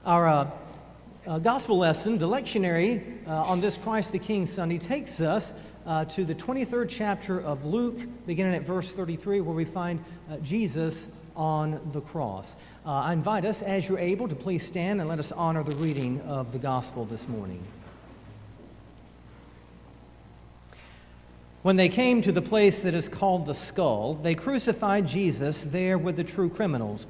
Our gospel lesson, the lectionary on this Christ the King Sunday, takes us to the 23rd chapter of Luke, beginning at verse 33, where we find Jesus on the cross. I invite us, as you're able, to please stand and let us honor the reading of the gospel this morning. When they came to the place that is called the Skull, they crucified Jesus there with the two criminals,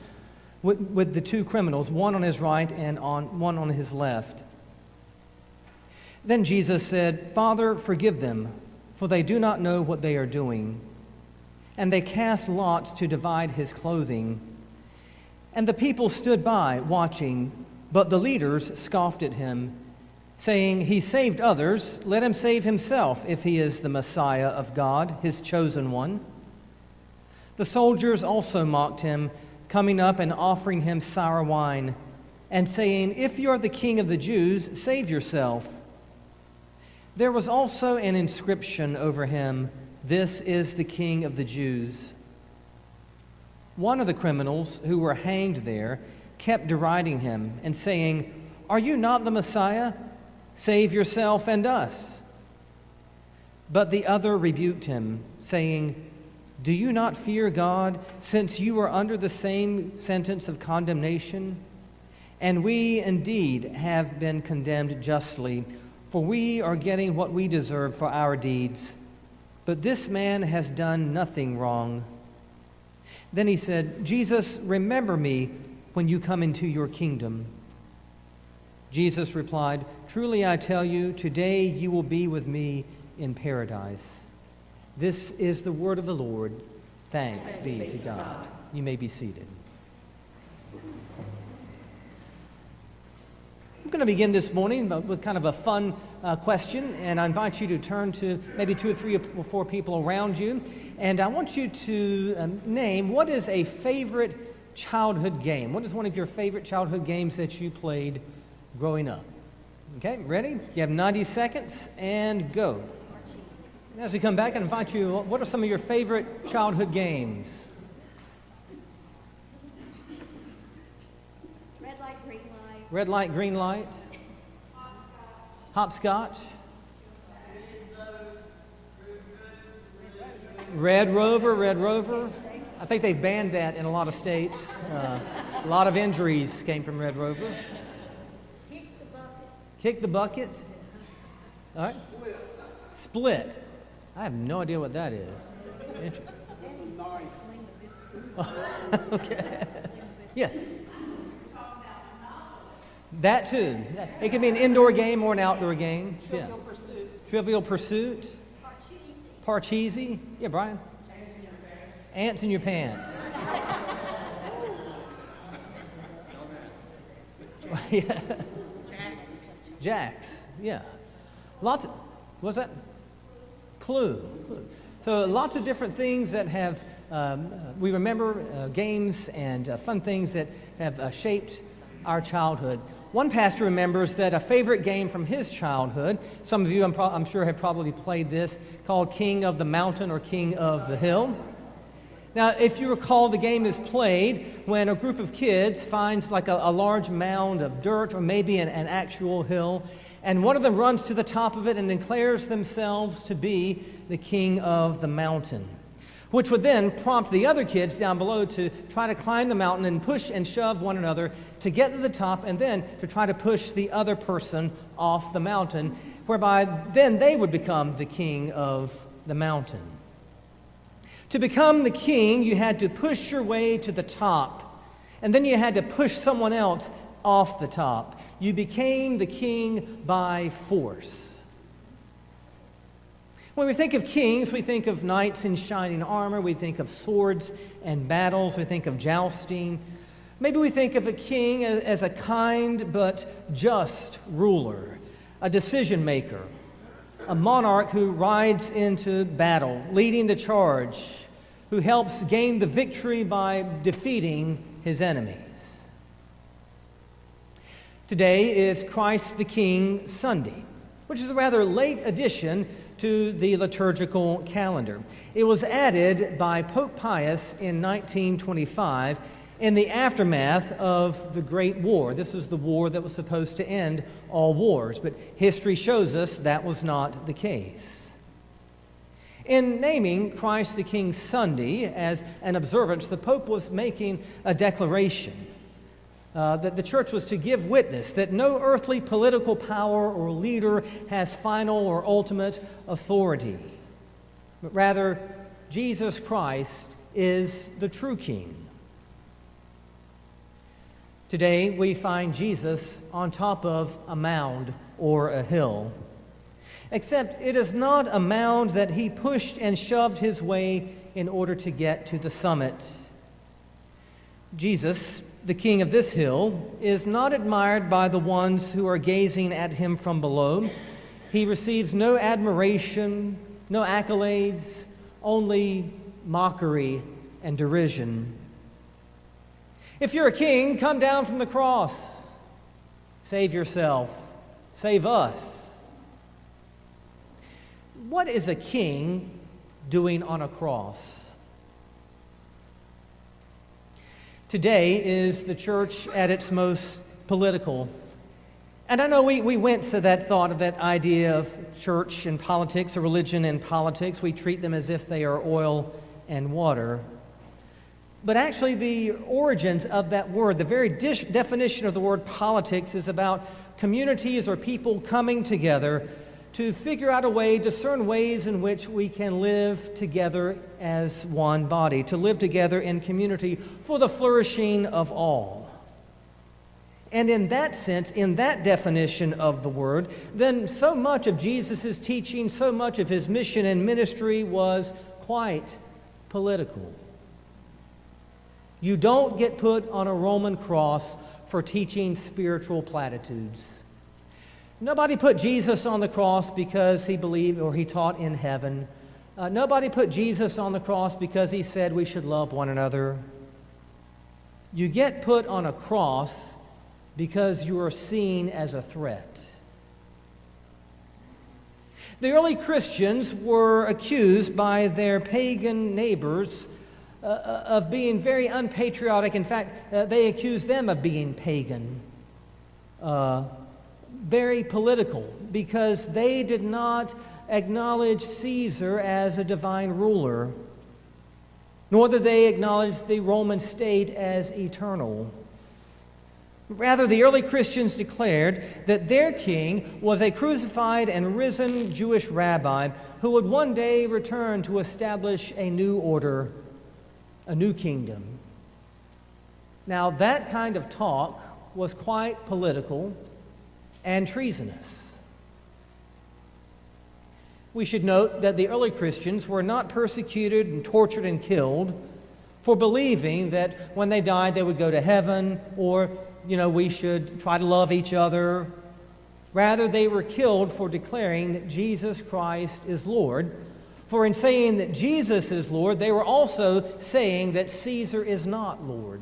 one on his right and one on his left. Then Jesus said, "Father, forgive them, for they do not know what they are doing." And they cast lots to divide his clothing. And the people stood by, watching, but the leaders scoffed at him, saying, "He saved others, let him save himself, if he is the Messiah of God, his chosen one." The soldiers also mocked him, coming up and offering him sour wine, and saying, "If you are the king of the Jews, save yourself." There was also an inscription over him, "This is the King of the Jews." One of the criminals who were hanged there kept deriding him and saying, "Are you not the Messiah? Save yourself and us." But the other rebuked him, saying, "Do you not fear God, since you are under the same sentence of condemnation? And we indeed have been condemned justly, for we are getting what we deserve for our deeds. But this man has done nothing wrong." Then he said, "Jesus, remember me when you come into your kingdom." Jesus replied, "Truly I tell you, today you will be with me in paradise." This is the word of the Lord. Thanks be to God. You may be seated. I'm going to begin this morning with kind of a fun question, and I invite you to turn to maybe 2 or 3 or 4 people around you, and I want you to name, what is a favorite childhood game? What is one of your favorite childhood games that you played growing up? Okay, ready? You have 90 seconds, and go. As we come back, I invite you, what are some of your favorite childhood games? Red light, green light. Red light, green light. Hopscotch. Red Rover, Red Rover. I think they've banned that in a lot of states. A lot of injuries came from Red Rover. Kick the bucket. Kick the bucket. All right. Split. I have no idea what that is. Okay. Yes. That too. It can be an indoor game or an outdoor game. Trivial Pursuit. Trivial Pursuit. Parcheesi. Yeah, Brian. Ants in your pants. Yeah. Jacks. Yeah. Lots of. What's that? Clue. So lots of different things that have, we remember games and fun things that have shaped our childhood. One pastor remembers that a favorite game from his childhood, some of you I'm sure have probably played this, called King of the Mountain or King of the Hill. Now, if you recall, the game is played when a group of kids finds like a large mound of dirt or maybe an actual hill, and one of them runs to the top of it and declares themselves to be the king of the mountain, which would then prompt the other kids down below to try to climb the mountain and push and shove one another to get to the top, and then to try to push the other person off the mountain, whereby then they would become the king of the mountain. To become the king, you had to push your way to the top, and then you had to push someone else off the top. You became the king by force. When we think of kings, we think of knights in shining armor. We think of swords and battles. We think of jousting. Maybe we think of a king as a kind but just ruler, a decision maker, a monarch who rides into battle, leading the charge, who helps gain the victory by defeating his enemies. Today is Christ the King Sunday, which is a rather late addition to the liturgical calendar. It was added by Pope Pius in 1925 in the aftermath of the Great War. This was the war that was supposed to end all wars, but history shows us that was not the case. In naming Christ the King Sunday as an observance, the Pope was making a declaration that the church was to give witness that no earthly political power or leader has final or ultimate authority, but rather Jesus Christ is the true King. Today we find Jesus on top of a mound or a hill. Except it is not a mound that he pushed and shoved his way in order to get to the summit. Jesus, the king of this hill, is not admired by the ones who are gazing at him from below. He receives no admiration, no accolades, only mockery and derision. If you're a king, come down from the cross. Save yourself. Save us. What is a king doing on a cross? Today is the church at its most political. And I know we went to that thought of that idea of church and politics, or religion and politics. We treat them as if they are oil and water. But actually the origins of that word, the very definition of the word politics, is about communities or people coming together to figure out a way, discern ways in which we can live together as one body, to live together in community for the flourishing of all. And in that sense, in that definition of the word, then so much of Jesus' teaching, so much of his mission and ministry was quite political. You don't get put on a Roman cross for teaching spiritual platitudes. Nobody put Jesus on the cross because he believed or he taught in heaven. Nobody put Jesus on the cross because he said we should love one another. You get put on a cross because you are seen as a threat. The early Christians were accused by their pagan neighbors of being very unpatriotic. In fact, they accused them of being pagan. Very political, because they did not acknowledge Caesar as a divine ruler, nor did they acknowledge the Roman state as eternal. Rather, the early Christians declared that their king was a crucified and risen Jewish rabbi who would one day return to establish a new order, a new kingdom. Now, that kind of talk was quite political and treasonous. We should note that the early Christians were not persecuted and tortured and killed for believing that when they died they would go to heaven, or, we should try to love each other. Rather, they were killed for declaring that Jesus Christ is Lord. For in saying that Jesus is Lord, they were also saying that Caesar is not Lord.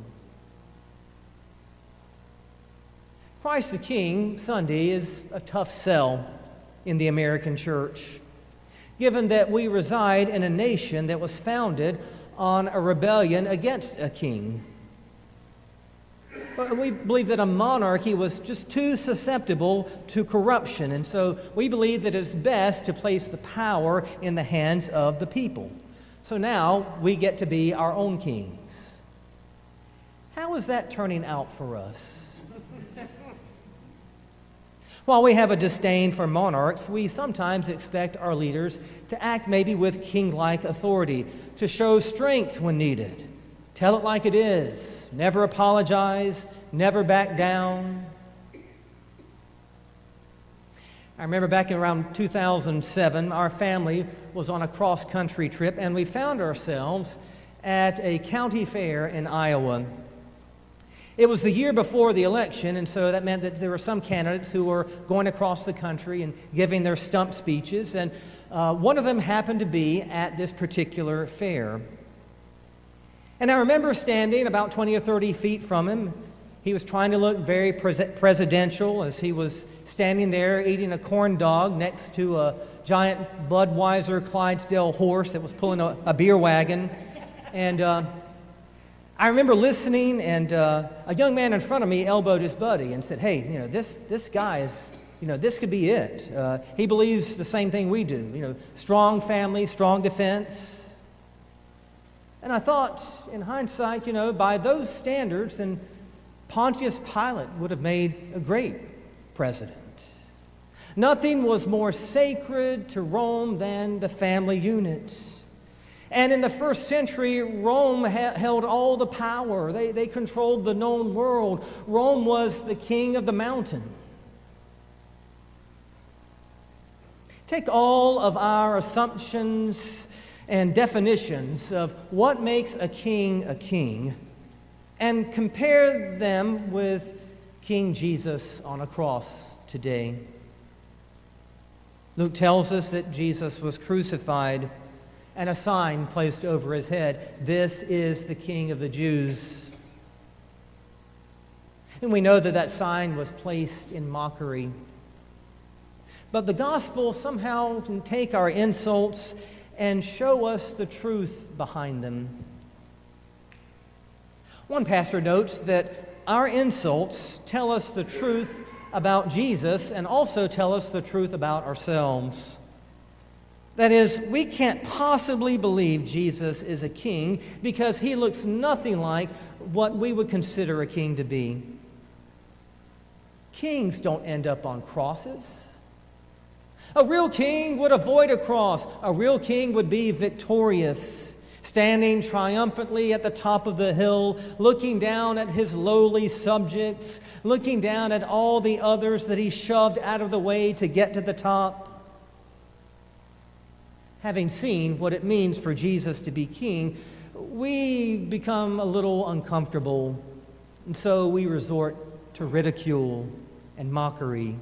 Christ the King Sunday is a tough sell in the American church, given that we reside in a nation that was founded on a rebellion against a king. We believe that a monarchy was just too susceptible to corruption, and so we believe that it's best to place the power in the hands of the people. So now we get to be our own kings. How is that turning out for us? While we have a disdain for monarchs, we sometimes expect our leaders to act maybe with king-like authority, to show strength when needed, tell it like it is, never apologize, never back down. I remember back in around 2007, our family was on a cross-country trip, and we found ourselves at a county fair in Iowa. It was the year before the election, and so that meant that there were some candidates who were going across the country and giving their stump speeches, and one of them happened to be at this particular fair. And I remember standing about 20 or 30 feet from him. He was trying to look very presidential as he was standing there eating a corn dog next to a giant Budweiser Clydesdale horse that was pulling a beer wagon. And I remember listening, and a young man in front of me elbowed his buddy and said, "Hey, this guy is, this could be it. He believes the same thing we do. Strong family, strong defense." And I thought, in hindsight, by those standards, then Pontius Pilate would have made a great president. Nothing was more sacred to Rome than the family unit. And in the first century, Rome held all the power. They controlled the known world. Rome was the king of the mountain. Take all of our assumptions and definitions of what makes a king and compare them with King Jesus on a cross today. Luke tells us that Jesus was crucified and a sign placed over his head, "This is the King of the Jews." And we know that that sign was placed in mockery. But the gospel somehow can take our insults and show us the truth behind them. One pastor notes that our insults tell us the truth about Jesus and also tell us the truth about ourselves. That is, we can't possibly believe Jesus is a king because he looks nothing like what we would consider a king to be. Kings don't end up on crosses. A real king would avoid a cross. A real king would be victorious, standing triumphantly at the top of the hill, looking down at his lowly subjects, looking down at all the others that he shoved out of the way to get to the top. Having seen what it means for Jesus to be king, we become a little uncomfortable, and so we resort to ridicule and mockery.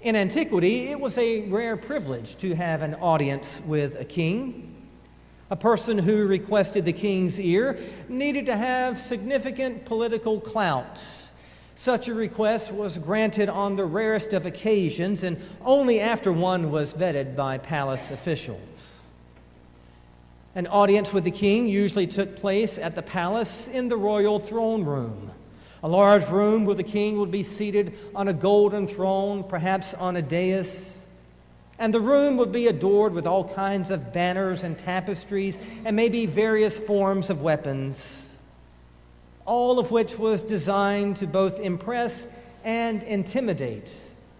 In antiquity, it was a rare privilege to have an audience with a king. A person who requested the king's ear needed to have significant political clout. Such a request was granted on the rarest of occasions and only after one was vetted by palace officials. An audience with the king usually took place at the palace in the royal throne room, a large room where the king would be seated on a golden throne, perhaps on a dais. And the room would be adored with all kinds of banners and tapestries and maybe various forms of weapons, all of which was designed to both impress and intimidate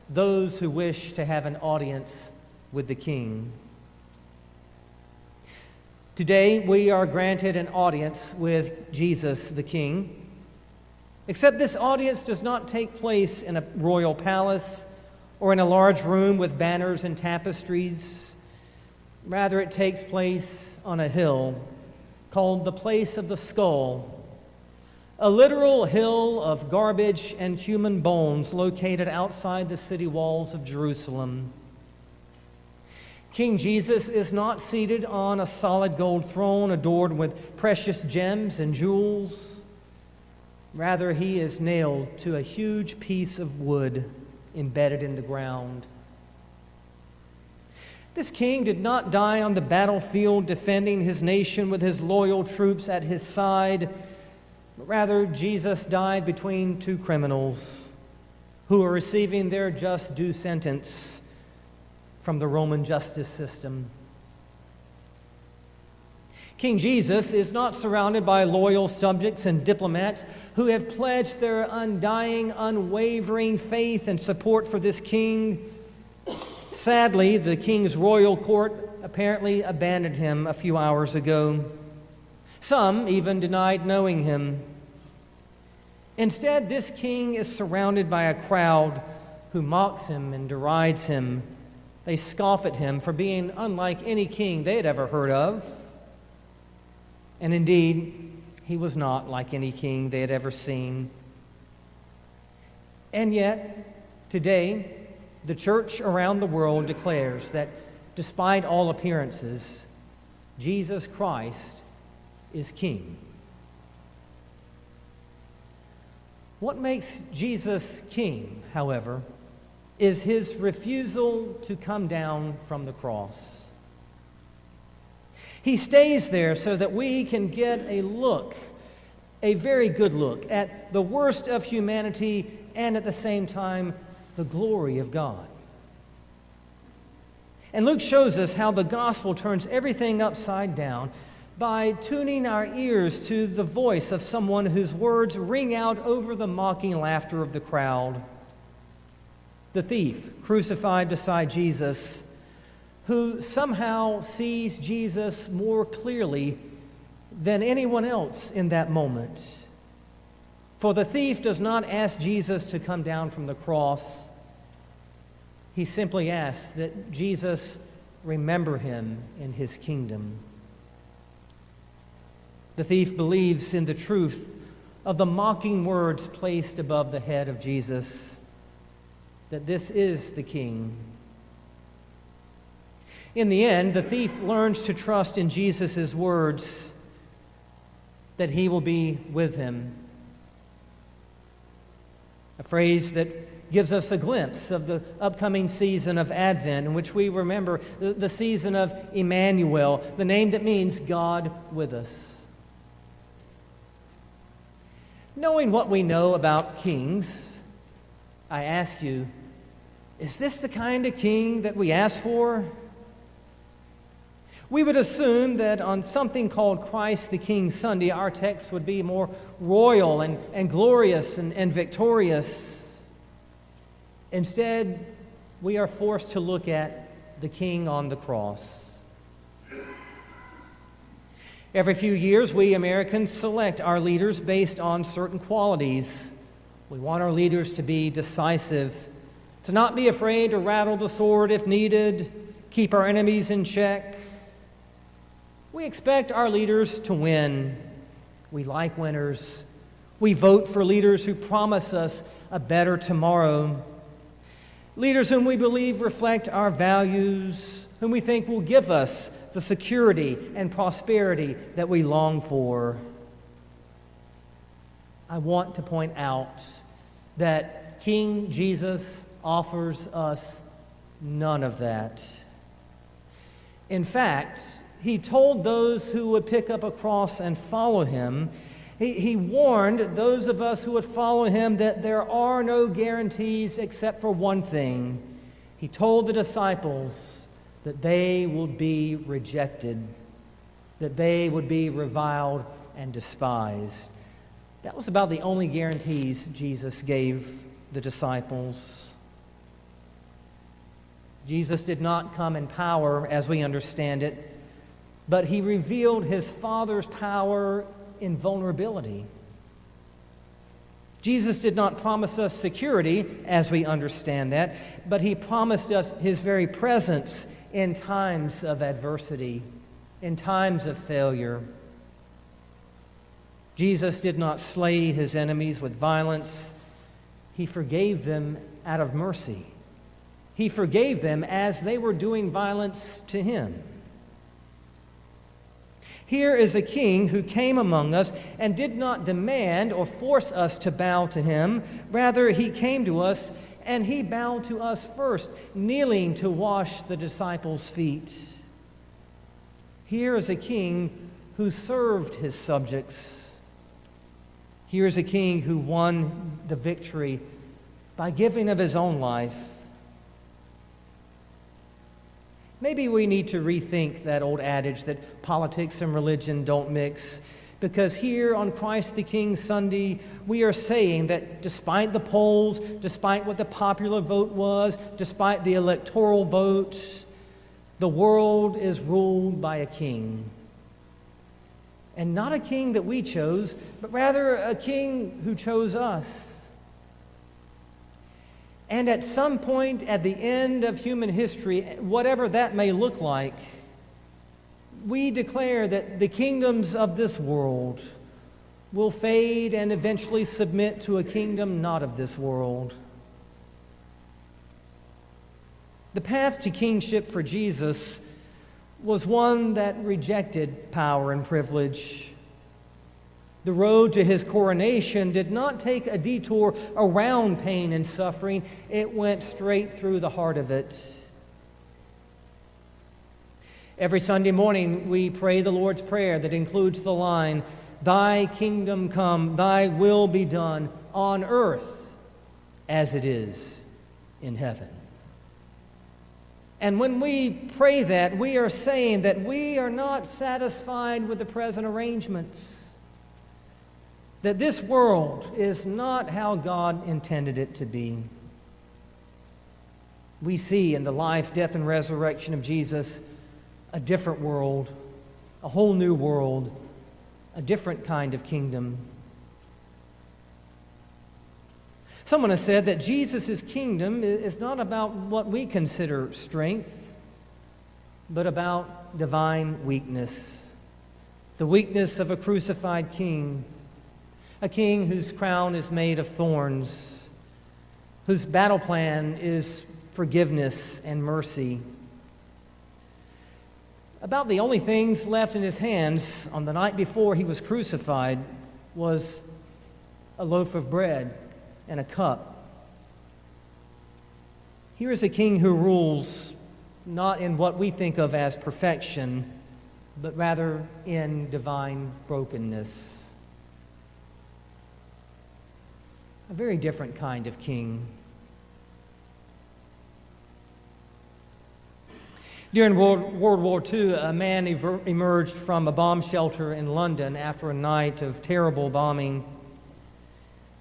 those who wish to have an audience with the king. Today, we are granted an audience with Jesus the King, except this audience does not take place in a royal palace or in a large room with banners and tapestries. Rather, it takes place on a hill called the Place of the Skull, a literal hill of garbage and human bones located outside the city walls of Jerusalem. King Jesus is not seated on a solid gold throne adorned with precious gems and jewels. Rather, he is nailed to a huge piece of wood embedded in the ground. This king did not die on the battlefield defending his nation with his loyal troops at his side. But rather, Jesus died between two criminals who are receiving their just due sentence from the Roman justice system. King Jesus is not surrounded by loyal subjects and diplomats who have pledged their undying, unwavering faith and support for this king. Sadly, the king's royal court apparently abandoned him a few hours ago. Some even denied knowing him. Instead, this king is surrounded by a crowd who mocks him and derides him. They scoff at him for being unlike any king they had ever heard of. And indeed, he was not like any king they had ever seen. And yet, today, the church around the world declares that despite all appearances, Jesus Christ is king. What makes Jesus king, however, is his refusal to come down from the cross. He stays there so that we can get a look, a very good look, at the worst of humanity and at the same time, the glory of God. And Luke shows us how the gospel turns everything upside down by tuning our ears to the voice of someone whose words ring out over the mocking laughter of the crowd. The thief crucified beside Jesus, who somehow sees Jesus more clearly than anyone else in that moment. For the thief does not ask Jesus to come down from the cross. He simply asks that Jesus remember him in his kingdom. The thief believes in the truth of the mocking words placed above the head of Jesus, that this is the King. In the end, the thief learns to trust in Jesus' words that he will be with him. A phrase that gives us a glimpse of the upcoming season of Advent, in which we remember the season of Emmanuel, the name that means God with us. Knowing what we know about kings, I ask you, is this the kind of king that we ask for? We would assume that on something called Christ the King Sunday, our text would be more royal and glorious and victorious. Instead, we are forced to look at the King on the cross. Every few years, we Americans select our leaders based on certain qualities. We want our leaders to be decisive, to not be afraid to rattle the sword if needed, keep our enemies in check. We expect our leaders to win. We like winners. We vote for leaders who promise us a better tomorrow. Leaders whom we believe reflect our values, whom we think will give us the security and prosperity that we long for. I want to point out that King Jesus offers us none of that. In fact, he told those who would pick up a cross and follow him, he warned those of us who would follow him that there are no guarantees except for one thing. He told the disciples that they would be rejected, that they would be reviled and despised. That was about the only guarantees Jesus gave the disciples. Jesus did not come in power as we understand it, but he revealed his Father's power in vulnerability. Jesus did not promise us security as we understand that, but he promised us his very presence in times of adversity, in times of failure. Jesus did not slay his enemies with violence. He forgave them out of mercy. He forgave them as they were doing violence to him. Here is a king who came among us and did not demand or force us to bow to him. Rather, he came to us and he bowed to us first, kneeling to wash the disciples' feet. Here is a king who served his subjects. Here is a king who won the victory by giving of his own life. Maybe we need to rethink that old adage that politics and religion don't mix, because here on Christ the King Sunday, we are saying that despite the polls, despite what the popular vote was, despite the electoral votes, the world is ruled by a king. And not a king that we chose, but rather a king who chose us. And at some point at the end of human history, whatever that may look like, we declare that the kingdoms of this world will fade and eventually submit to a kingdom not of this world. The path to kingship for Jesus was one that rejected power and privilege. The road to his coronation did not take a detour around pain and suffering. It went straight through the heart of it. Every Sunday morning, we pray the Lord's Prayer that includes the line, "Thy kingdom come, thy will be done on earth as it is in heaven." And when we pray that, we are saying that we are not satisfied with the present arrangements, that this world is not how God intended it to be. We see in the life, death, and resurrection of Jesus a different world, a whole new world, a different kind of kingdom. Someone has said that Jesus' kingdom is not about what we consider strength, but about divine weakness, the weakness of a crucified king, a king whose crown is made of thorns, whose battle plan is forgiveness and mercy. About the only things left in his hands on the night before he was crucified was a loaf of bread and a cup. Here is a king who rules not in what we think of as perfection, but rather in divine brokenness. A very different kind of king. During World War II, a man emerged from a bomb shelter in London after a night of terrible bombing.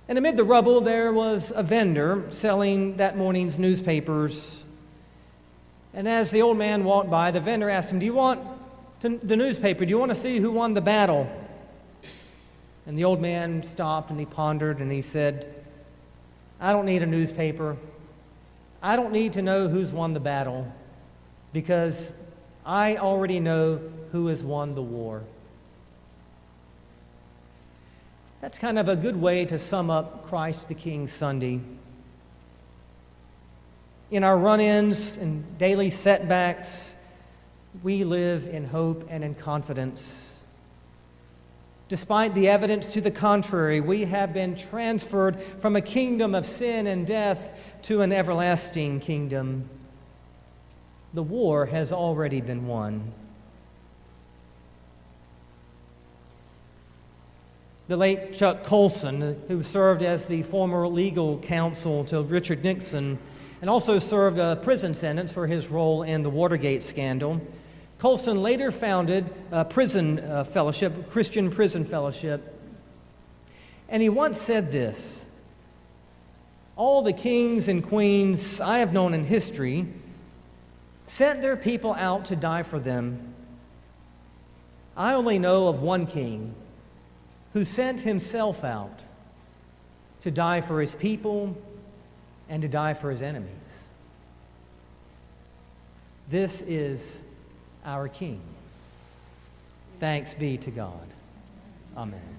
And amid the rubble, there was a vendor selling that morning's newspapers. And as the old man walked by, the vendor asked him, "Do you want the newspaper? Do you want to see who won the battle?" And the old man stopped and he pondered and he said, "I don't need a newspaper. I don't need to know who's won the battle, because I already know who has won the war." That's kind of a good way to sum up Christ the King Sunday. In our run-ins and daily setbacks, we live in hope and in confidence. Despite the evidence to the contrary, we have been transferred from a kingdom of sin and death to an everlasting kingdom. The war has already been won. The late Chuck Colson, who served as the former legal counsel to Richard Nixon and also served a prison sentence for his role in the Watergate scandal, Colson later founded a prison fellowship, Christian Prison Fellowship, and he once said this: "All the kings and queens I have known in history sent their people out to die for them. I only know of one king who sent himself out to die for his people and to die for his enemies. This is our King. Thanks be to God. Amen."